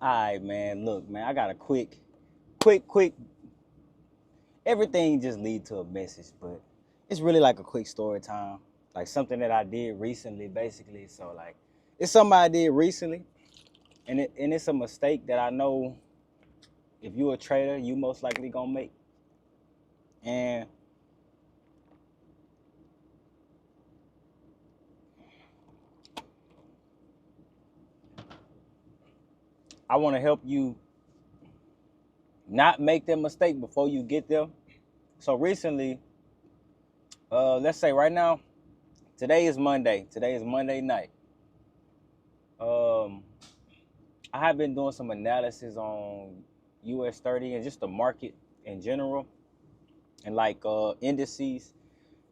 All right, man. Look, man, I got a quick. Everything just lead to a message, but it's really like a quick story time, like something that I did recently, basically. So like, it's something I did recently, and it's a mistake that I know if you're a trader, you most likely gonna make. And I want to help you not make that mistake before you get there. So recently, let's say right now, today is Monday. Today is Monday night. Um, I have been doing some analysis on US 30 and just the market in general, and like indices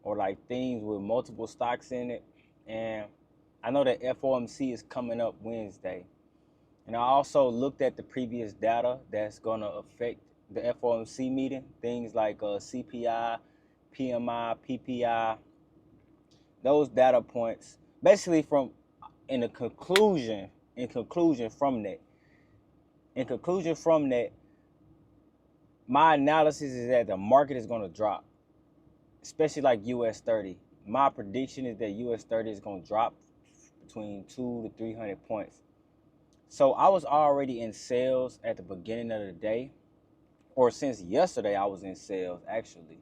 or like things with multiple stocks in it. And I know that FOMC is coming up Wednesday. And I also looked at the previous data that's going to affect the FOMC meeting, things like CPI, PMI, PPI, those data points. Basically, in the conclusion, in conclusion from that, in conclusion from that, my analysis is that the market is going to drop, especially like US 30. My prediction is that US 30 is going to drop between 200 to 300 points. So I was already in sales at the beginning of the day, or since yesterday I was in sales actually,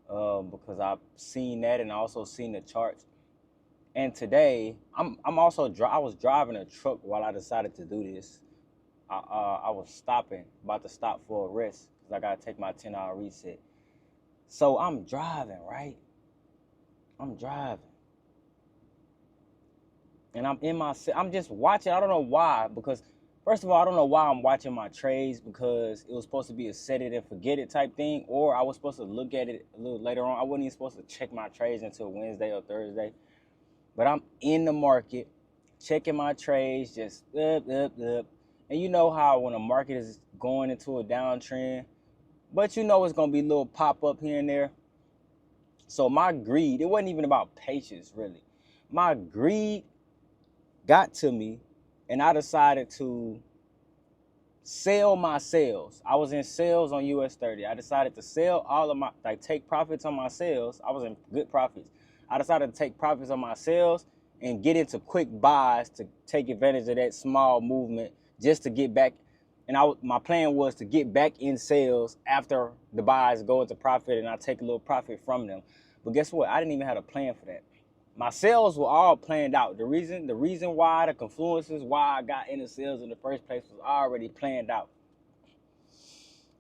because I've seen that and I also seen the charts. And today I'm also I was driving a truck while I decided to do this. I was about to stop for a rest because I gotta take my 10-hour reset. So I'm driving, right? I'm driving, and I'm just watching. I don't know why, because first of all, I don't know why I'm watching my trades, because it was supposed to be a set it and forget it type thing, or I was supposed to look at it a little later on. I wasn't even supposed to check my trades until Wednesday or Thursday, but I'm in the market checking my trades, just up. And you know how when a market is going into a downtrend, but you know it's gonna be a little pop up here and there. So my greed, it wasn't even about patience really. My greed got to me, and I decided to sell my sales. I was in sales on US 30. I decided to sell all of my, like take profits on my sales. I was in good profits. I decided to take profits on my sales and get into quick buys to take advantage of that small movement just to get back. And my plan was to get back in sales after the buys go into profit and I take a little profit from them. But guess what? I didn't even have a plan for that. My sales were all planned out. The reason why, the confluences why I got into sales in the first place was already planned out.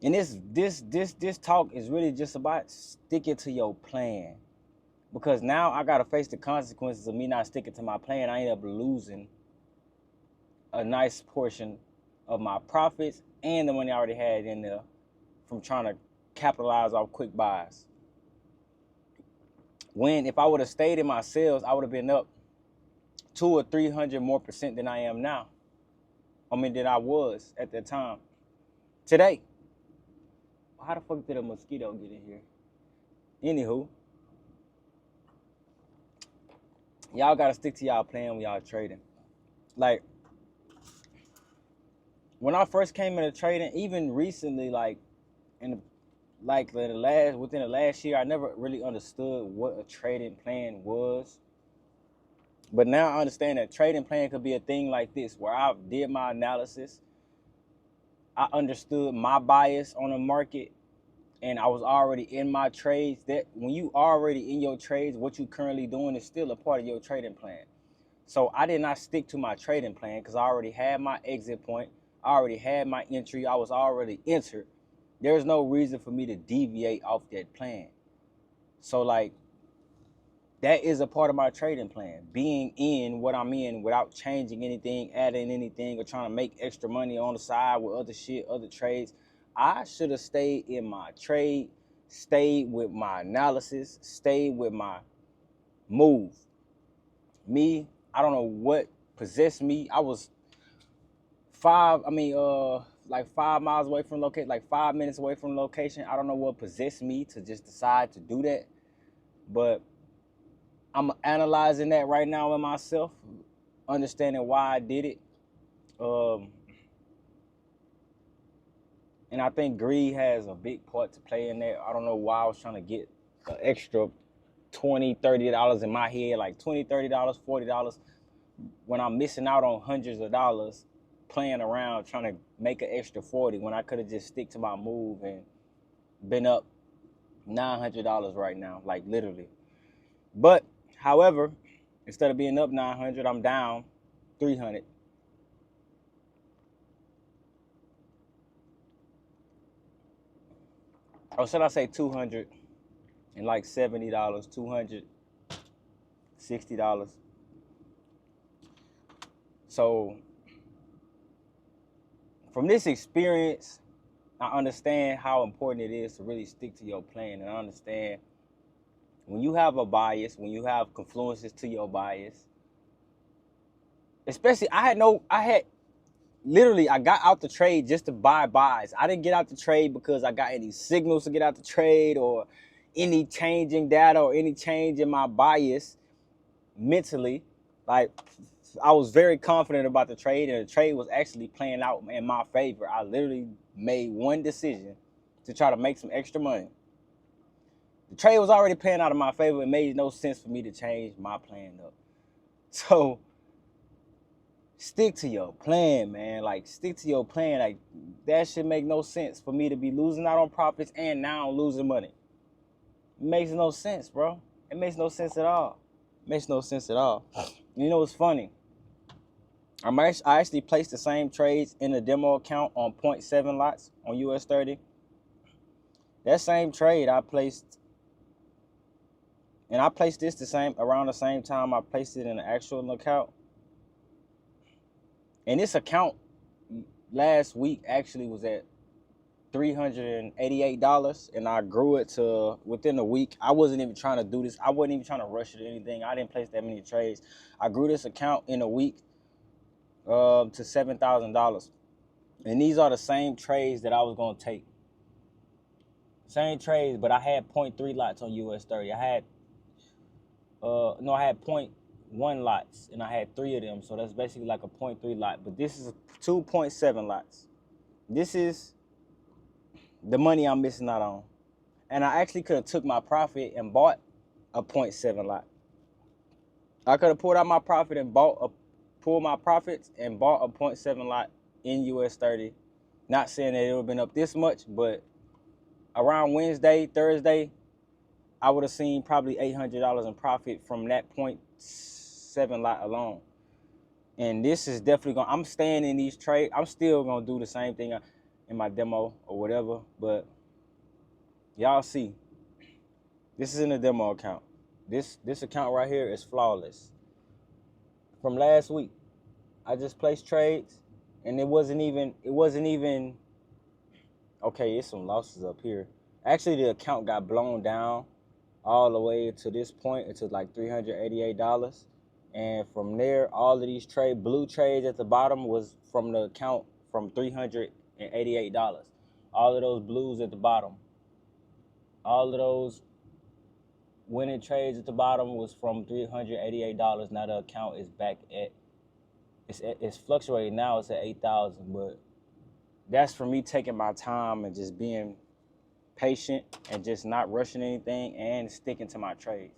And this talk is really just about sticking to your plan. Because now I gotta face the consequences of me not sticking to my plan. I end up losing a nice portion of my profits and the money I already had in there from trying to capitalize off quick buys. When if I would have stayed in my sales, I would have been up 200 or 300 more percent than I am now. Than I was at that time. Today, how the fuck did a mosquito get in here? Anywho, y'all gotta stick to y'all plan when y'all trading. Like when I first came into trading, even recently, like in within the last year, I never really understood what a trading plan was. But now I understand that trading plan could be a thing like this, where I did my analysis, I understood my bias on the market, and I was already in my trades. That when you already in your trades, what you currently doing is still a part of your trading plan. So I did not stick to my trading plan because I already had my exit point. I already had my entry. I was already entered. There's no reason for me to deviate off that plan. So like that is a part of my trading plan. Being in what I'm in without changing anything, adding anything, or trying to make extra money on the side with other shit, other trades. I should have stayed in my trade, stayed with my analysis, stayed with my move. Me, I don't know what possessed me. I was like 5 miles away from location, like 5 minutes away from location. I don't know what possessed me to just decide to do that, but I'm analyzing that right now in myself, understanding why I did it. Um, And I think greed has a big part to play in that. I don't know why I was trying to get an extra $20, $30 in my head, like $20, $30, $40, when I'm missing out on hundreds of dollars playing around trying to make an extra 40 when I could have just stick to my move and been up $900 right now, like literally. But however, instead of being up 900, I'm down 300. Or should I say 200 and like $70, $260. So from this experience, I understand how important it is to really stick to your plan. And I understand when you have a bias, when you have confluences to your bias, especially I got out the trade just to buy buys. I didn't get out the trade because I got any signals to get out the trade or any changing data or any change in my bias mentally. Like, I was very confident about the trade, and the trade was actually playing out in my favor. I literally made one decision to try to make some extra money. The trade was already playing out in my favor. It made no sense for me to change my plan up. So stick to your plan, man. Like, stick to your plan. Like, that should make no sense for me to be losing out on profits and now losing money. It makes no sense, bro. It makes no sense at all. It makes no sense at all. You know what's funny? I actually placed the same trades in the demo account on 0.7 lots on US30. That same trade I placed, and I placed this around the same time I placed it in the actual account. And this account last week actually was at $388, and I grew it to within a week. I wasn't even trying to do this. I wasn't even trying to rush it or anything. I didn't place that many trades. I grew this account in a week to $7,000. And these are the same trades that I was going to take. Same trades, but I had 0.3 lots on US30. I had 0.1 lots, and I had 3 of them. So that's basically like a 0.3 lot. But this is 2.7 lots. This is the money I'm missing out on. And I actually could have took my profit and bought a 0.7 lot. I could have pulled out my profit and pulled my profits and bought a 0.7 lot in US30. Not saying that it would have been up this much, but around Wednesday, Thursday, I would have seen probably $800 in profit from that 0.7 lot alone. And this is definitely going, I'm staying in these trades. I'm still going to do the same thing in my demo or whatever, but y'all see, this is in the demo account. This account right here is flawless. From last week, I just placed trades, and it wasn't even, okay, it's some losses up here. Actually, the account got blown down all the way to this point. It took like $388. And from there, all of these blue trades at the bottom was from the account from $388. All of those blues at the bottom. All of those winning trades at the bottom was from $388. Now the account is back at, it's fluctuating now. It's at 8,000, but that's for me taking my time and just being patient and just not rushing anything and sticking to my trades.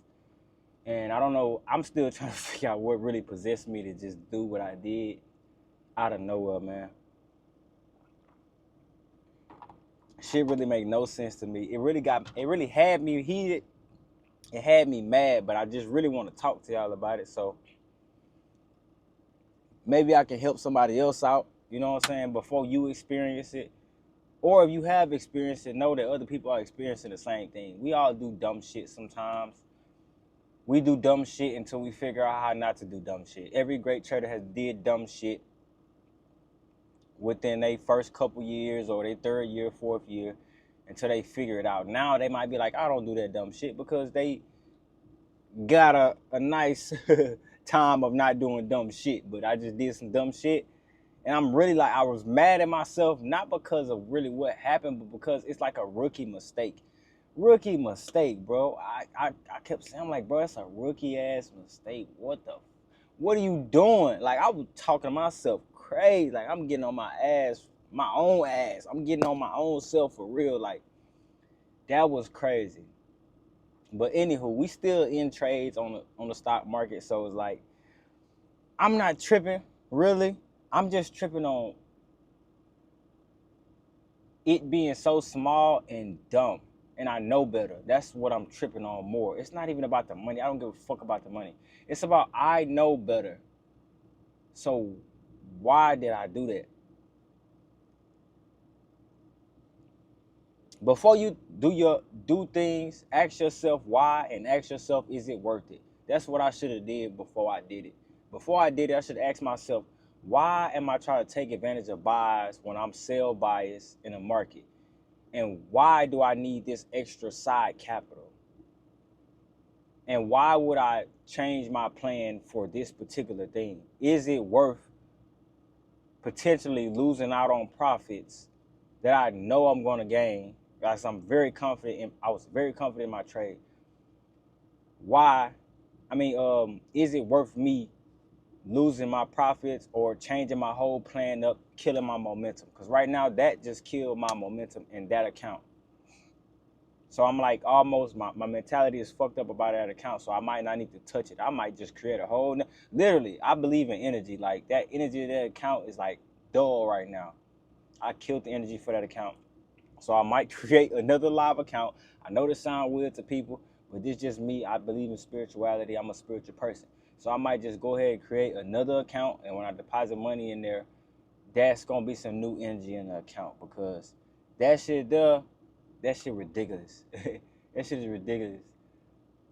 And I don't know, I'm still trying to figure out what really possessed me to just do what I did out of nowhere, man. Shit really make no sense to me. It really had me heated. It had me mad, but I just really want to talk to y'all about it. So maybe I can help somebody else out, you know what I'm saying, before you experience it. Or if you have experienced it, know that other people are experiencing the same thing. We all do dumb shit sometimes. We do dumb shit until we figure out how not to do dumb shit. Every great trader has did dumb shit within their first couple years or their 3rd year, 4th year, until they figure it out. Now they might be like, I don't do that dumb shit, because they got a nice time of not doing dumb shit. But I just did some dumb shit, and I'm really like, I was mad at myself, not because of really what happened, but because it's like a rookie mistake. Rookie mistake, bro. I kept saying, I'm like, bro, it's a rookie ass mistake. What are you doing? Like, I was talking to myself crazy. Like, I'm getting on my ass my own ass. I'm getting on my own self for real. Like, that was crazy. But anywho, we still in trades on the stock market, so it's like I'm not tripping, really. I'm just tripping on it being so small and dumb. And I know better. That's what I'm tripping on more. It's not even about the money. I don't give a fuck about the money. It's about I know better. So why did I do that? Before you do things, ask yourself why and ask yourself, is it worth it? That's what I should have did before I did it. Before I did it, I should ask myself, why am I trying to take advantage of buys when I'm sell biased in a market? And why do I need this extra side capital? And why would I change my plan for this particular thing? Is it worth potentially losing out on profits that I know I'm going to gain? Guys, I was very confident in my trade. Why? Is it worth me losing my profits or changing my whole plan up, killing my momentum? Because right now, that just killed my momentum in that account. So I'm like, almost my mentality is fucked up about that account, so I might not need to touch it. I might just create a whole literally, I believe in energy. Like, that energy of that account is like dull right now. I killed the energy for that account. So I might create another live account. I know this sounds weird to people, but this is just me. I believe in spirituality. I'm a spiritual person. So I might just go ahead and create another account, and when I deposit money in there, that's gonna be some new energy in the account, because that shit ridiculous. That shit is ridiculous.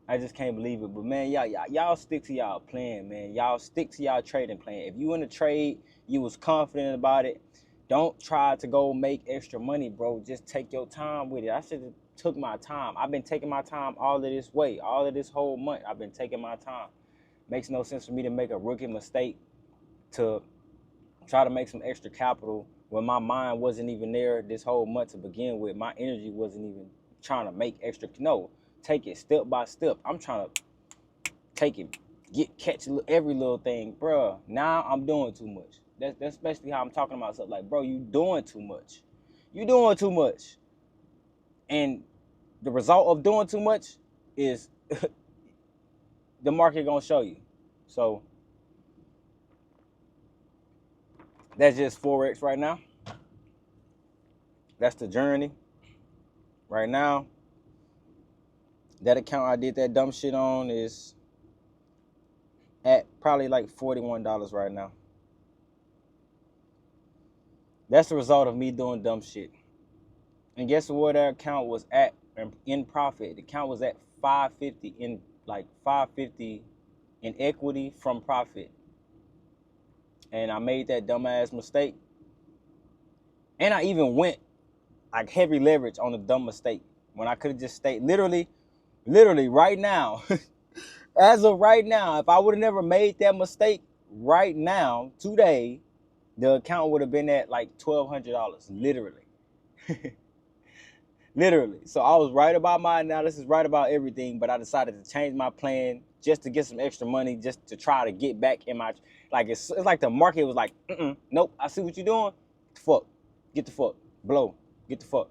I just can't believe it. But man, y'all stick to y'all plan, man. Y'all stick to y'all trading plan. If you in a trade, you was confident about it, don't try to go make extra money, bro. Just take your time with it. I should have took my time. I've been taking my time all of this way, all of this whole month. I've been taking my time. Makes no sense for me to make a rookie mistake to try to make some extra capital when my mind wasn't even there this whole month to begin with. My energy wasn't even trying to make extra. No, take it step by step. I'm trying to take it, catch every little thing, bro. Now I'm doing too much. That's especially how I'm talking about stuff. Like, bro, you doing too much. You doing too much. And the result of doing too much is the market gonna show you. So that's just Forex right now. That's the journey. Right now, that account I did that dumb shit on is at probably like $41 right now. That's the result of me doing dumb shit. And guess what that account was at in profit? The account was at 550 in like 550 in equity from profit. And I made that dumbass mistake. And I even went like heavy leverage on a dumb mistake when I could have just stayed literally right now. As of right now, if I would have never made that mistake right now, today, the account would have been at like $1,200, literally. Literally. So I was right about my analysis, right about everything, but I decided to change my plan just to get some extra money, just to try to get back in my, like, it's like the market was like, nope, I see what you're doing. Get the fuck, blow, get the fuck.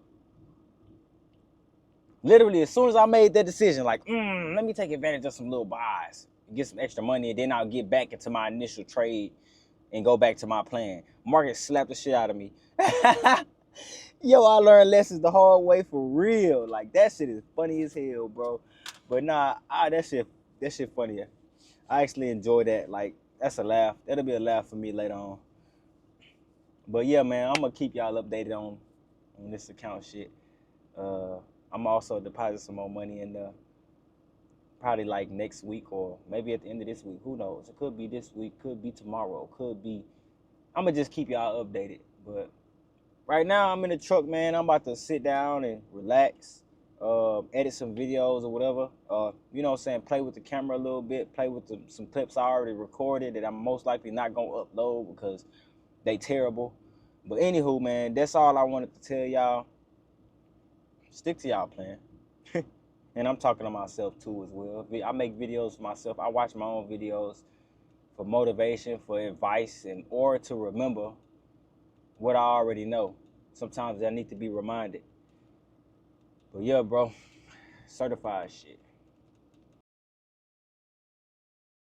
Literally, as soon as I made that decision, like, let me take advantage of some little buys, get some extra money, and then I'll get back into my initial trade and go back to my plan. Market slapped the shit out of me. Yo, I learned lessons the hard way for real. Like, that shit is funny as hell, bro. But nah, that shit funny. I actually enjoy that. Like, that's a laugh. That'll be a laugh for me later on. But yeah, man, I'm gonna keep y'all updated on this account shit. I'm also deposit some more money in there. Probably like next week or maybe at the end of this week. Who knows? It could be this week, could be tomorrow, could be. I'm gonna just keep y'all updated. But right now I'm in the truck, man. I'm about to sit down and relax, edit some videos or whatever. You know what I'm saying? Play with the camera a little bit, play with some clips I already recorded that I'm most likely not gonna upload because they terrible. But anywho, man, that's all I wanted to tell y'all. Stick to y'all plan. And I'm talking to myself too as well. I make videos for myself. I watch my own videos for motivation, for advice, and or to remember what I already know. Sometimes I need to be reminded. But yeah, bro, certified shit.